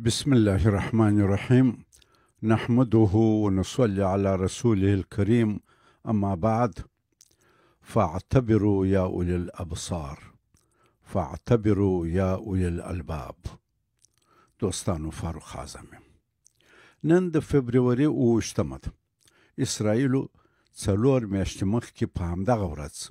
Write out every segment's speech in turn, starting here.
بسم الله الرحمن الرحيم. نحمده ونصلي على رسوله الكريم. أما بعد، فاعتبروا يا أولي الأبصار، فاعتبروا يا أولي الألباب. دوستانو فاروق اعظم. نن د فبروري 28 اسرائیلو څلور میاشتې مخکې په همدغه ورځ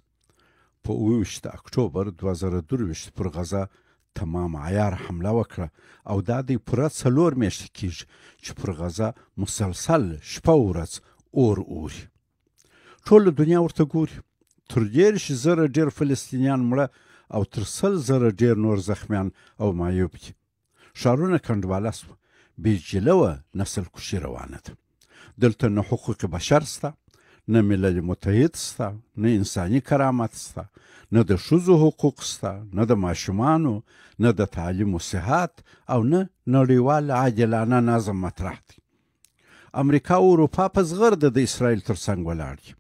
په 28 اکتوبر 2023 پر غزه تمام عیار حمله وکړه او دا د پوره 4 میاشتې کېږي چې پر غزه مسلسل شپه ورځ اور اوري. ټوله دنیا ورته ګوري. تر 10,000 ډېر فلسطینیان مړه او تر 100,000 ډېر نور زخمیان او معیوب دي. ښارونه کنډواله سوه. بېجله وه نسل کشي روانه ده. دلته نه حقوق بشر سته، نه ملل متحد سته، نه انساني کرامت سته، نه د ښځو حقوق سته، نه د ماشومانو، نه د تعلیم و صحت او نه نړیوال عادلانه نظم مطرح دی. امریکا او اروپا په زغرده د اسرائیل تر څنګ ولاړ دي.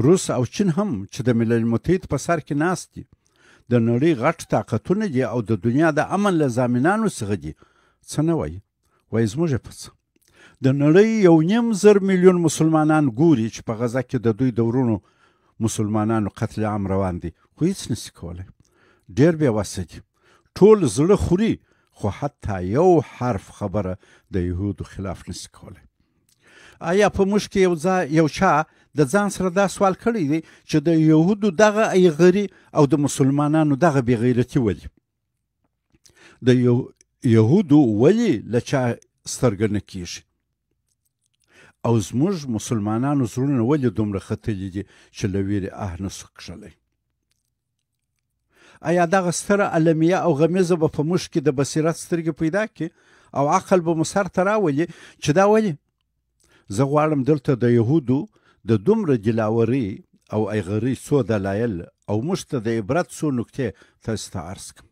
روس او چین هم چې د ملل متحد په سر کې ناست دي، د نړۍ غټ طاقتونه دي او د دنیا د امن له ضامنانو څخه دي. څه نه وایي؟ وایي زموږ په څه؟ د نړۍ 1.5 میلیون مسلمانان ګوري چې په غزه کې د دوی د ورونو مسلمانانو قتل عام روان دي، خو هیڅ نشي کولی. ډېر بېوسه دي. ټول زړه خوري، خو حتی یو حرف خبره د یهودو خلاف نشي کولی. آیا په موږ کې یو چا د ځان سره دا سوال کړی دی چې د یهودو دغه ایغري او د مسلمانانو دغه بېغیرتي ولې؟ د یهودو ولې له چا سترګه نه کېږي؟ او زموږ مسلمانانو زړونه ولې دومره ختلي دي چې له ویرې نه سو کښلی؟ آیا دغه ستره المیه او غمیزه به په موږ کې د بصیرت سترګې پیدا کړي او عقل به مو سر ته راولي چې دا ولې؟ زه غواړم دلته د یهودو د دومره دلاوري او ایغري څو دلایل او موږ ته د عبرت څو نکتې تاسو ته عرض کړم.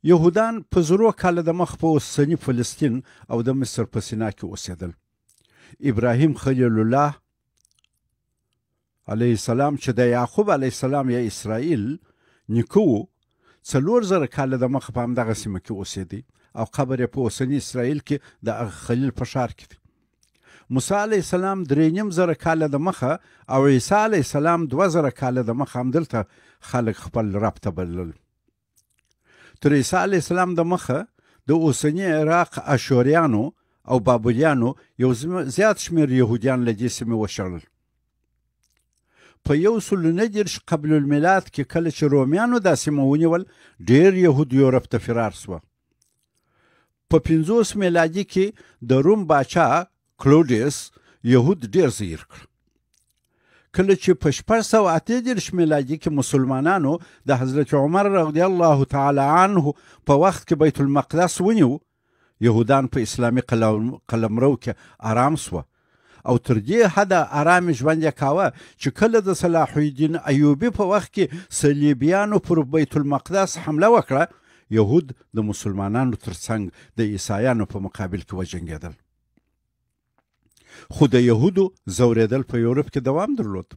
یهودان په زرو کاله د مخ په اوسني فلسطین او د مصر په سینا کې اوسېدل. ابراهیم خلیل الله علیه السلام چې د یعقوب علیه السلام یا اسرائیل نیکه و، 4,000 کاله د مخ په همدغه سیمه کې اوسېدی او قبر یې په اوسني اسرائیل کې د خلیل په ښار کې دی. موسی علیه السلام 3,500 کاله د مخه او عیسی علیه السلام 2,000 کاله د مخه همدلته خلک خپل رب ته بلل. تر عیسی علیه السلام د مخه د اوسني عراق اشوریانو او بابلیانو یو زیات شمېر یهودیان له دې سیمې وشړل. په 129 قبل المیلاد کې کله چې رومیانو دا سیمه ونیول، ډېر یهود یورپ ته فرار سوه. په 50 میلادي کې د روم باچا کلوډیس یهود ډېر زیر کړ. کله چې په 638 میلادي کې مسلمانانو د حضرت عمر رضی الله تعالی عنه په وخت کې بیت المقدس ونیو، یهودان په اسلامي قلمرو کې آرام سوه او تر دې حده آرام ژوند یې کاوه چې کله د صلاح الدین ایوبي په وخت کې صلیبیانو پر بیت المقدس حمله وکړه، یهود د مسلمانانو تر څنګ د عیسایانو په مقابل کې وجنګېدل. خو د یهودو ځورېدل په یورپ کې دوام درلود.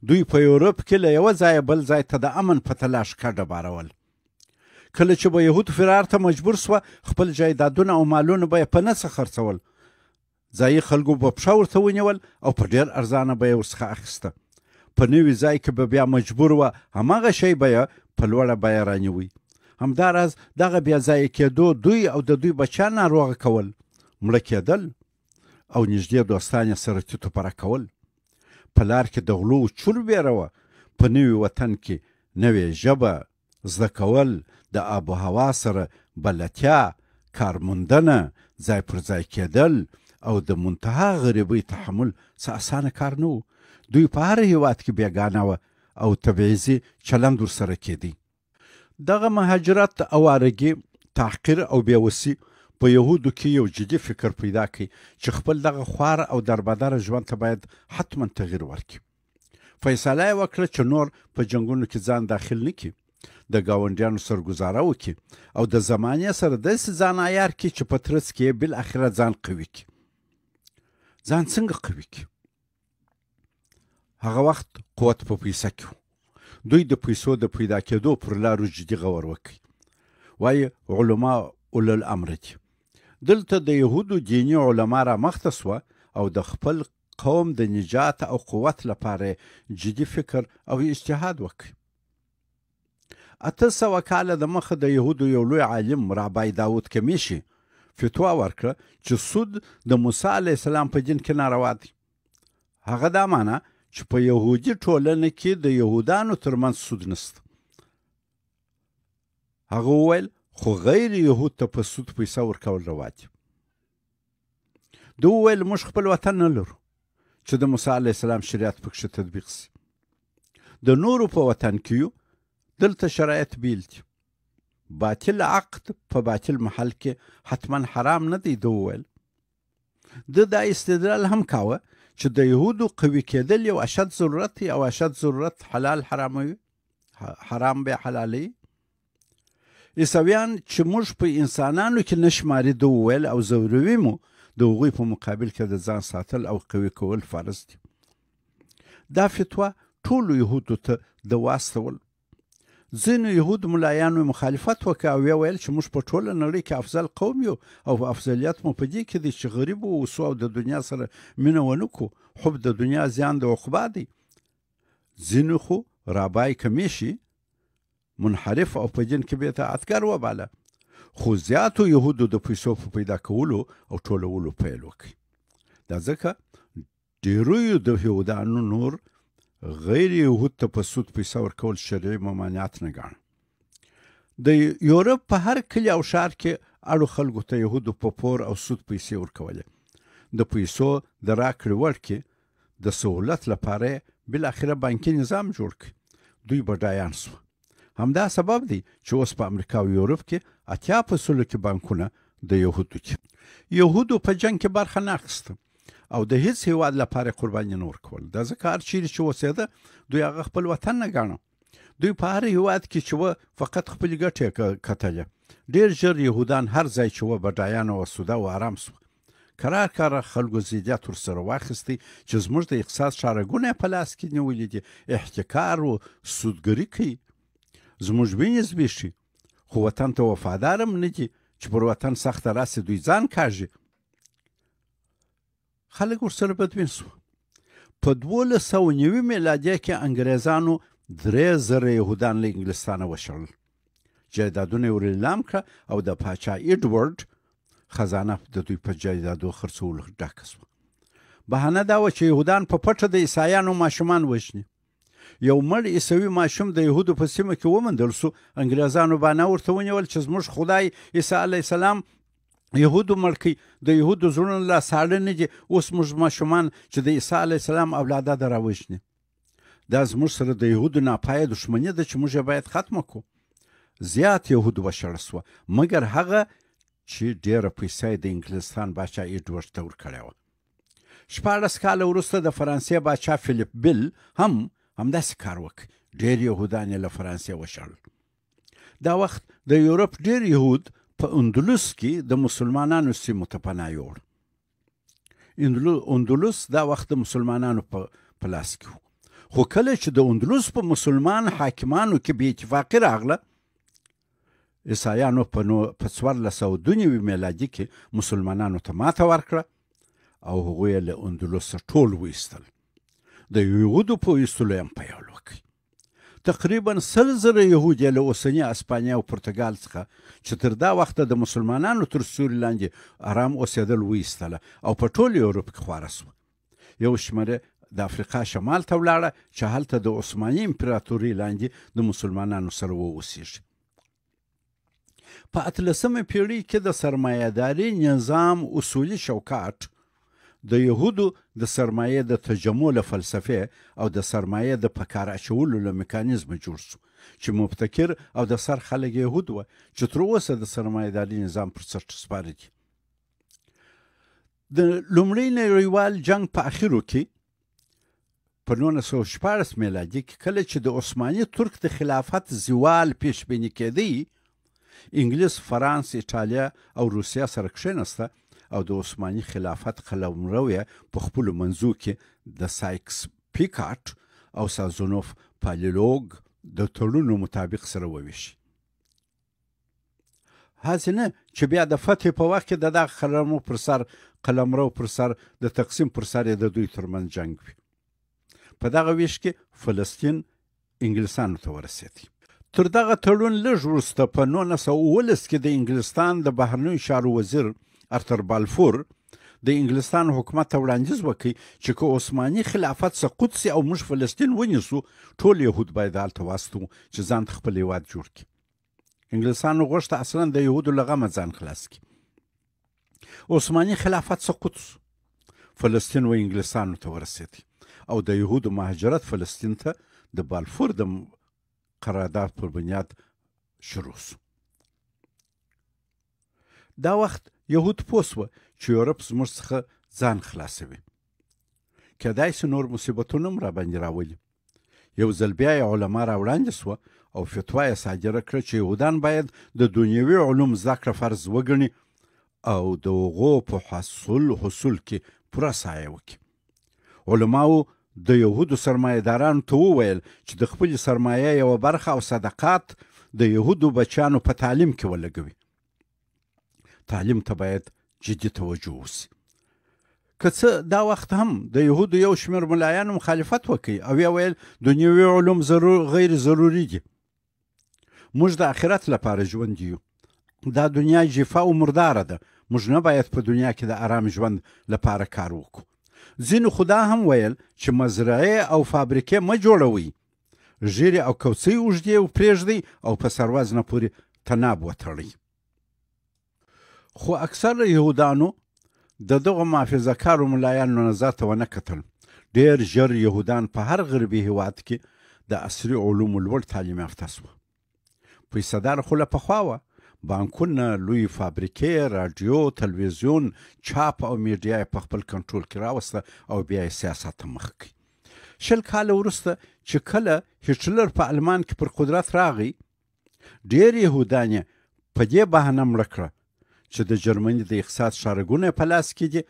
دوی په یورپ کې له یوه ځایه بل ځای ته د امن په تلاش کډه بارول. کله چې به یهود فرار ته مجبور سوه، خپل جایدادونه او مالونه به یې په نڅه خرڅول. ځایي خلکو به پښه ورته ونیول او په ډېر ارزانه به یې ورڅخه اخیسته. په نوي ځای کې به بیا مجبور وه هماغه شی به یې په لوړه بیه رانیوي. همداراز دغه بیا ځایه کېدو دوی او د دوی بچیان ناروغه کول، مړه کېدل او نږدې دوستان یې سره تیتو پره کول. په لار کې د غلو چور ویره وه. په نوي وطن کې نوې ژبه زده کول، د آب و هوا سره بلدتیا، کارموندنه، ځای پر ځای کېدل او د منتها غریبۍ تحمل څه اسانه کار نه و. دوی په هر هیواد کې بېګانه وه او تبعیضي چلند ورسره کېدی. دغه مهاجرت، اوارګي، تحقیر او بېوسي په یهودو کې یو جدي فکر پیدا کړي چې خپل دغه خوار او دربدره ژوند ته باید حتما تغییر ورکړي. فیصله یې وکړه چې نور په جنګونو کې ځان داخل نه کړي، د ګاونډیانو سرګزاره وکړي او د زمانې سره داسې ځان عیار کړي چې په ترڅ کې بالاخره ځان قوي کړي. ځان څنګه قوي کړي؟ هغه وخت قوت په پیسه کې و. دوی د پیسو د پیدا کېدو پر لارو جدي غور وکړي. وایي علما اولو الامر دي. دلته د یهودو دیني علما را مخته سوه او د خپل قوم د نجات او قوت لپاره جدي فکر او اجتهاد وکړي. 800 کاله د مخه د یهودو یو لوی عالم رابای داود کمیشي فتوا ورکړه چې سود د موسی علیه السلام په دین کې ناروا دی. هغه دا معنی چې په یهودي ټولنه کې د یهودانو ترمنځ سود نشته. هغه وویل خو غیر یهود ته په سود پیسه ورکول روا دي. ده وویل موږ خپل وطن نه لرو چې د موسی علیه السلام شریعت پکښې تطبیق سي. د نورو په وطن کې یو، دلته شرایط بیل دي. باطل عقد په باطل محل کې حتما حرام نه دی. ده وویل ده دا استدلال هم کاوه چې د یهودو قوي کېدل یو اشد ضرورت دی او اشد ضرورت حلال حراموي، حرام به حلالوي. عیسویان چې موږ په انسانانو کې نه شماري، ده وویل، او ضروري مو د هغوی په مقابل کې د ځان ساتل او قوي کول فرض دي. دا فتوا ټولو یهودو ته د واستول. ځینو یهود ملایانو مخالفت وکړ او ویل چې موږ په ټوله نړۍ کې افضل قوم یو او افضلیت مو په دې کې دی چې غریب واوسو او د دنیا سره مینه ونه کړو. حب د دنیا زیان د عقبا دی. ځینو خو رابای کمیشي منحرف او په دین کې بې اطاعتګر وباله. خو زیاتو یهودو د پیسو په پیدا کولو او ټولولو پیل وکړي. دا ځکه ډېرو د یهودانو نور غیر یهود ته په سود پیسه ورکول شرعي ممانعت نه ګاڼه. د یورپ په هر کلي او ښار کې اړو خلکو ته یهودو په پور او سود پیسې ورکولې. د پیسو د راکړې ورکړې د سهولت لپاره بالاخره بانکي نظام جوړ کړي. دوی بډایان سوه. همدا سبب دی چې اوس په امریکا او یورپ کې 80% کې بانکونه د یهودو دي. یهودو په جنګ کې برخه نه اخیسته او د هیڅ هیواد لپاره قرباني نه ورکول. دا ځکه هر چیرې چې اوسېده دوی هغه خپل وطن نه ګاڼه. دوی په هر هیواد کې چې وه فقط خپلې ګټې کتلې. ډېر ژر یهودان هر ځای چې وه بډایان وسوده او ارام سوه. کرار کرار خلکو ضدیت ورسره واخیستی چې زموږ د اقتصاد شارګونه په لاس کې نیولي دي، احتکار و سودګري کوي، زموږ وینې زبېښي، خو وطن ته وفادار هم نه دي چې پر وطن سخته راسي دوی ځان کاږي. خلک ورسره بدبین سوه. په 1290 میلادیه کې انګریزانو 3000 یهودان له انګلستانه وشړل. جایدادونه یې ورلیلام کړه او د پاچا ایډورډ خزانه د دوی په جایدادو خرڅولو ډکه سوه. بهانه دا وه چې یهودان په پټه د عیسایانو ماشومان وژني. یو مړ عیسوي ماشوم د یهودو په سیمه کې وموندل سو. انګریزانو بانه ورته ونیول چې زموږ خدای عیسی علیه السلام یهودو مړ کوي. د یهودو زړونه لا ساړه نه دي. اوس موږ ماشومان چې د عیسی علیه السلام اولاده ده راوژني. دا زموږ سره د یهودو ناپایه دښمني ده چې موږ یې باید ختمه کړو. زیات یهود وشړل سوه مګر هغه چې ډېره پیسه د انګلستان باچا ایډورډ ته ورکړې وه. 14 کاله وروسته د فرانسې باچا فیلیپ بیل همداسې کار وکړ. ډېر یهودان یې له فرانسې وشړل. دا وخت د یورپ ډېر یهود په اندلس کې د مسلمانانو سیمو ته پناه یوړ. اندلس دا وخت د مسلمانانو په لاس کې و. خو کله چې د اندلس په مسلمان حاکمانو کې بې اتفاقي راغله، عیسایانو په 1492 میلادي کې مسلمانانو ته ماته ورکړه او هغوی یې له اندلس ټول وایستل. د یهودو په ویستلو یې هم پیل وکړ. تقریبا 100,000 یهود یې له اوسني اسپانیا او پرتګال څخه چې تر دا وخته د مسلمانانو تر سیوري لاندې ارام اوسېدل وایستله او په ټول یورپ کې خواره سوه. یو شمېره د افریقا شمال ته ولاړه چې هلته د عثماني امپراتورۍ لاندې د مسلمانانو سره واوسېږي. په 18مه پیړۍ کې د سرمایه‌داري نظام اصولي شوکات د یهودو د سرمایې د تجمع له فلسفې او د سرمایې د په کار اچولو له میکانیزمه جوړ سو چې مبتکر او د سر خلک یهود وه چې تر اوسه د سرمایه‌داري نظام پر سر سپاره دي. د لومړي نړیوال جنګ په اخرو کې په 1914 میلادي کې کله چې د عثماني ترک د خلافت زوال پیش بیني کېدی، انګلیس، فرانس، ایټالیا او روسیه سره کښېنسته او د عثماني خلافت قلمرو یې په خپلو منځو کې د سایکس پیکاټ او سازونوف پالیلوګ د تړونو مطابق سره وویشي. هسې نه چې بیا د فتح په وخت کې د دغه قلمرو پر سر د تقسیم پر سر د دوی ترمنځ جنگ وي. په دغه ویش کې فلسطین انګلیسانو ته ورسېدی. تر دغه تړون لږ وروسته په 1919 کې د انګلستان د بهرنیو چارو وزیر ارتر بالفور د انګلستان حکومت ته وړاندیز وکړي چې که عثماني خلافت سقوط سي او موږ فلسطین ونیسو، ټول یهود باید هلته واستو چې ځان ته خپل هېواد جوړ کړي. انګلستانو غوښته اصلا د یهودو له غمه ځان خلاص کړي. عثماني خلافت سقوط سو، فلسطین و انګلستانو ته ورسېدی او د یهودو مهاجرت فلسطین ته د بالفور د قرارداد پر بنیاد شروع سو. دا وخت یهود پوه سوه چې یورپ زموږ څخه ځان خلاصوي. کیدای سي نور مصیبتونه هم راباندې راولي. یو ځل بیا یې علما راوړاندې سوه او فتوا یې صادره کړه چې یهودان باید د دنیوي علوم زده کړه فرض وګڼي او د هغو په حصول کې پوره سایه وکړي. علماو د یهودو سرمایه‌دارانو ته وویل چې د خپلې سرمایه یوه برخه او صدقات د یهودو بچیانو په تعلیم کې ولګوي. تعلیم ته باید جدي توجه وسي. که څه دا وخت هم د یهودو یو شمېر ملایانو مخالفت وکړي او یا ویل دنیوي علوم غیر ضروري دي. موږ د آخرت لپاره ژوند یو. دا دنیا جفا او مرداره ده. موږ نه باید په دنیا کې د آرام ژوند لپاره کار وکړو. ځینو خو دا هم ویل چې مزرعې او فابریکې مه جوړوئ. ږیرې او کوڅۍ اوږدې پرېږدئ او په سروزنه پورې تناب وتړئ. خو اکثر یهودانو د دغه محافظه کارو ملایانو نظر ته ونه کتل. ډېر ژر یهودان په هر غربي هیواد کې د عصري علومو لوړ تعلیم یافته سوه. پیسه‌دار خو له پخوا وه. بانکونه، لوی فابریکې، راډیو، تلویزیون، چاپ او میډیا یې په خپل کنټرول کې راوسته او بیا یې سیاست ته مخ کړي. 20 کاله وروسته چې کله هټلر په المان کې پر قدرت راغی، ډېر یهودان یې په دې بهانه مړه کړه چې د جرمني د اقتصاد شارګونه په لاس کې دي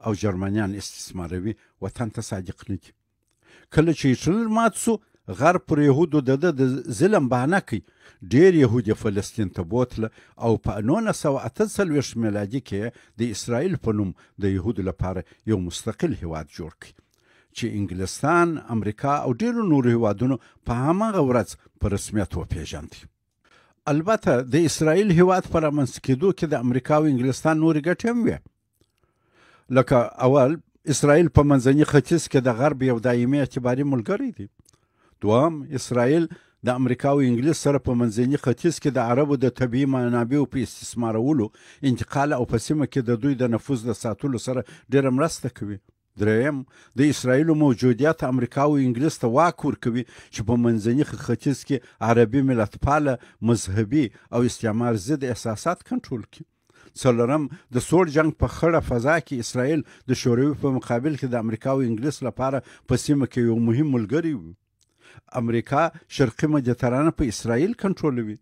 او جرمنیان استثماروي، وطن ته صادق نه دي. کله چې هټلر مات سو، غرب پر یهودو د ظلم بهانه کوي. ډېر یهود یې فلسطین ته بوتله او په 1948 میلادي کې د اسرائیل په نوم د یهودو لپاره یو مستقل هیواد جوړ کړي چې انګلستان، امریکا او ډېرو نورو هیوادونو په هماغه ورځ په رسمیت وپېژندي. البته د اسرائیل هیواد په رامنځته کېدو کې د امریکا او انګلستان نورې ګټې هم وې. لکه اول، اسرائیل په منځني ختیځ کې د غرب یو دایمي اعتباري ملګری دی. دوم، اسرائیل د امریکا او انګلیس سره په منځني ختیځ کې د عربو د طبیعي منابعو په استثمارولو، انتقال او په سیمه کې د دوی د نفوذ د ساتلو سره ډېره مرسته کوي. دریم، د اسرائیلو موجودیت امریکا او انګلیس ته واک ورکوي چې په منځني ختیځ کې عربي ملتپاله، مذهبي او استعمار ضد احساسات کنټرول کړي. څلورم، د سوړ جنگ په خړه فضا کې اسرائیل د شوروي په مقابل کې د امریکا او انګلیس لپاره په سیمه کې یو مهم ملګری وي. امریکا شرقي مدیترانه په اسرائیل کنټرولوي.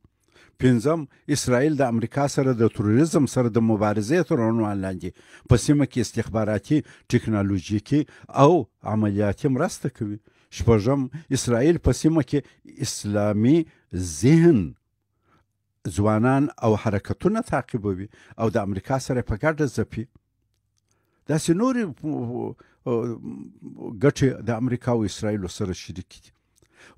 پنځم، اسرائیل د امریکا سره د تروریزم سره د مبارزې تر عنوان لاندې په سیمه کې استخباراتي، ټکنالوژیکي او عملیاتي مرسته کوي. شپږم، اسرائیل په سیمه کې اسلامي ذهن، ځوانان او حرکتونه تعقیبوي او د امریکا سره په ګډه ځپي. داسې نورې ګټې د امریکا او اسرائیلو سره شریکې دي.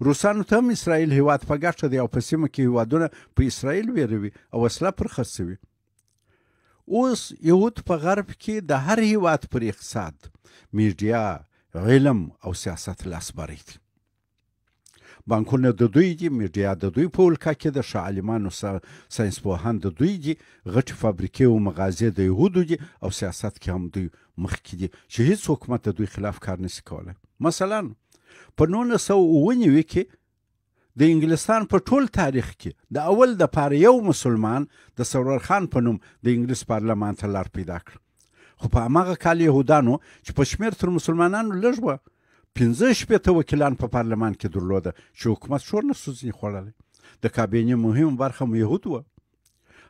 روسانو ته هم اسرائیل هیواد په ګټه دی او په سیمه کې هیوادونه په اسرائیل ویروي او وسله پر خرڅوي. اوس یهود په غرب کې د هر هیواد پر اقتصاد، میډیا، علم او سیاست لاس بری دي. بانکونه د دوی دي، میډیا د دوی په ولکه کې د ښه عالمانو ساینسپوهان د دوی دي، غټې فابریکې او مغازې د یهودو دي او سیاست کې هم دوی مخکې دي چې هیڅ حکومت د دوی خلاف کار نشي کولی. مثلا په 1999 کې د انګلستان په ټول تاریخ کې د اول د پاره یو مسلمان د سرور خان په نوم د انګلیس پارلمان ته لار پیدا کړ. خو په هماغه کال یهودانو چې په شمېر تر مسلمانانو لږ وه، 65 وکیلان په پارلمان کې درلوده چې حکومت شور نه سو ځینې خوړلی. د کابینې مهمه برخه مو یهود وه.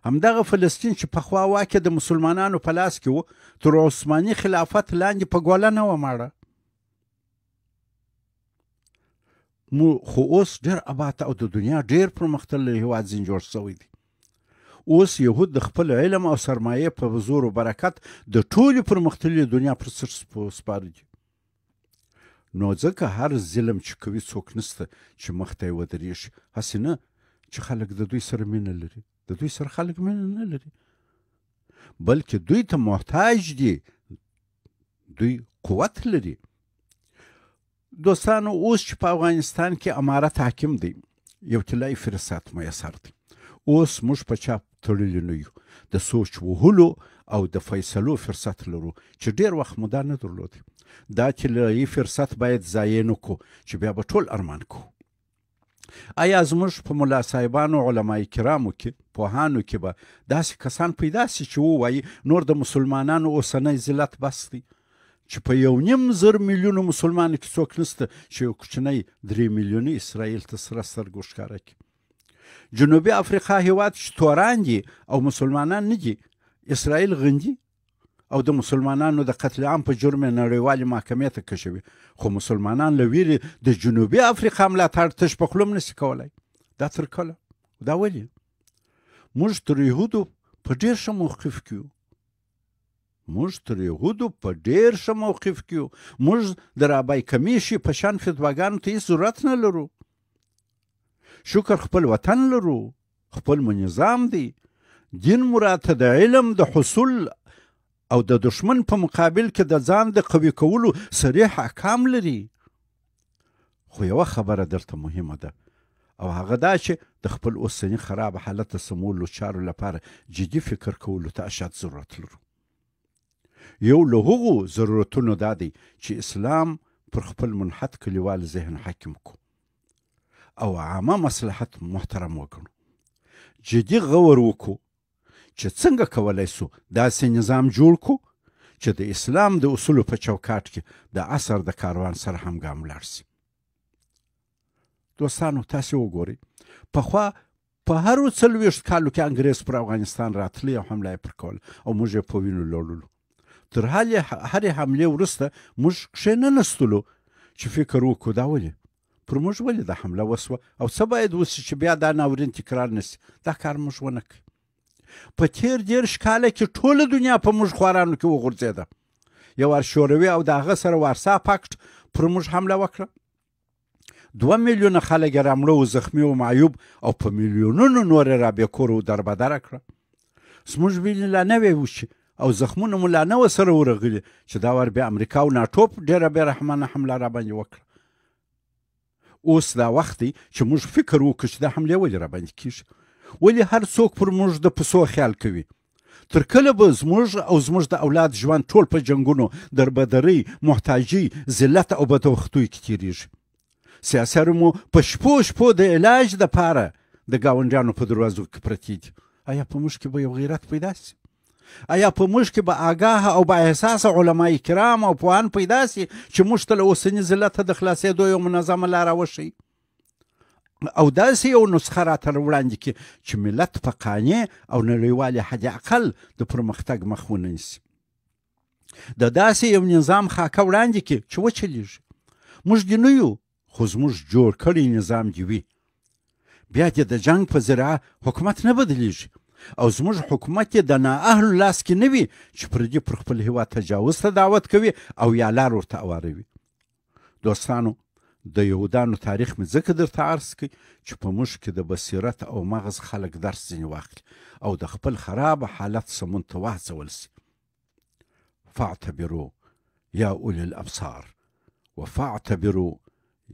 همدغه فلسطین چې پخوا واکه د مسلمانانو په لاس کې و، تر عثماني خلافت لاندې په ګوله نه وه ماړه. خو اوس ډېر آباد او د دنیا ډېر پرمختللی هیواد ځین جوړ شوی دی. اوس یهود د خپل علم او سرمایه په زور او برکت د ټولې پرمختللې دنیا پر سر سپاره دي. نو ځکه هر ظلم چې کوي څوک نسته چې مخ ته یې ودرېږي. هسې نه چې خلک د دوی سره مینه لري، د دوی سره خلک مینه نه لري، بلکې دوی ته محتاج دي، دوی قوت لري. دوستانو اوس چې په افغانستان کې امارت حاکم دی، یو طلایي فرصت میسر دی. اوس موږ په چا تړلي نه یو، د سوچ وهلو او د فیصلو فرصت لرو چې ډېر وخت مو دا نه درلود. دا طلایي فرصت باید ضایع نه کړو چې بیا به ټول ارمان کوو. آیا زموږ په ملا صاحبانو علمای کرامو کې پوهانو کې به داسې کسان پیدا سي چې ووایي نور د مسلمانانو اوسنی ذلت بس دی، چې په 1.5 میلیونه مسلمانو کې څوک نسته چې یو کوچنی 3 میلیونه اسرائیل ته سره سترګو ښکاره کړي. جنوبي افریقا هېواد چې توران دي او مسلمانان نه دي، اسرائیل غندي او د مسلمانانو د قتل عام په جرم نړیوالې محکمې ته کشوي، خو مسلمانان له ویرې د جنوبي افریقا ملاتړ تش په خوله هم نسي کولی. دا تر کله؟ دا ولې؟ موږ تر یهودو په ډېر ښه موقف کې یو، موږ تر یهودو په ډېر ښه موقف کې یو. موږ د رابای کمیشي په شان فتواګانو ته هېڅ ضرورت نه لرو. شکر خپل وطن لرو، خپل مو نظام دی. دین مراد ته د علم د حصول او د دشمن په مقابل کې د ځان د قوي کولو صریح احکام لري. خو یوه خبره درته مهمه ده، او هغه دا چې د خپل اوسني خراب حالت د سمولو چارو لپاره جدي فکر کولو ته اشد ضرورت لرو. یو له هغو ضرورتونو دا دی چې اسلام پر خپل منحط کلیوال ذهن حاکم کو او عامه مصلحت محترم وګڼو. جدي غور وکړو چې څنګه کولی سو داسې نظام جوړ کو چې د اسلام د اصولو په چوکاټ کې د عصر د کاروان سره همګام لاړ سي. دوستانو تاسې وګورئ، پخوا په هرو 40 کالو کې انګریز پر افغانستان راتلی او حمله یې پر کول او موږ یې په وینو لړلو. تر هرې حملې وروسته موږ کښېننستلو چې فکر وکړو دا ولې پر موږ ولې دا حمله وسوه او څه باید وسي چې بیا دا ناورین تکرار نسي. دا کار موږ ونه کړ. په تېر 30 کاله کې ټوله دنیا په موږ خوارانو کې وغورځېده. یو شوروي او د هغه سره وارسا پاکټ پر موږ حمله وکړه. 2 میلیونه خلک یې رامړه و، زخمي و، معیوب او په میلیونونو نور یې رابېکور و دربدره کړه. زموږ وینې لا نوې وشي او زخمونه مو لا نه و سره ورغلي چې دا ور بیا امریکا او ناټو ډېره بېرحمانه حمله راباندې وکړه. اوس دا وخت دی چې موږ فکر وکړو چې دا حملې ولې راباندې کېږي، ولې هر څوک پر موږ د پسو خیال کوي. تر کله به زموږ او زموږ د اولاد ژوند ټول په جنګونو، دربدرۍ، محتاجۍ، ذلت او بدبختیو کې تېرېږي. سیاسر مو په شپو د علاج دپاره د ګاونډیانو په دروازو کې پرتې دي. آیا په موږ کې به یو غیرت پیدا سي؟ آیا په موږ کې به آګاه او با احساسه علمای کرام او پوهان پیدا سي چې موږ ته له اوسني ذلته د خلاصېدو یو منظمه لاره وښیي او داسې یو نسخه راته وړاندې کړي چې ملت په قانع او نړیوالې حد اقل د پرمختګ مخ ونه نیسي. د داسې یو نظام خاکه وړاندې کړي چې وچلېږي. موږ دې نه یو، خو زموږ جوړ کړی نظام دې وي. بیا دې د جنګ په ذریعه حکومت نه بدلیږي او زموږ حکومت یې د نااهلو لاس کې نه وي چې پردي پر خپل هېواد تجاوز ته دعوت کوي او یا لار ورته هواروي. دوستانو، د یهودانو تاریخ مې ځکه درته عرض کړي چې په موږ کې د بصیرت او مغز خلک درس ځینې واخلي او د خپل خراب حالت سمون ته واچول سي. فاعتبروا یا اولی الابصار وفاعتبروا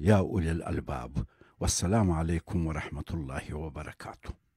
یا اولی الالباب. والسلام علیکم ورحمة الله وبرکاته.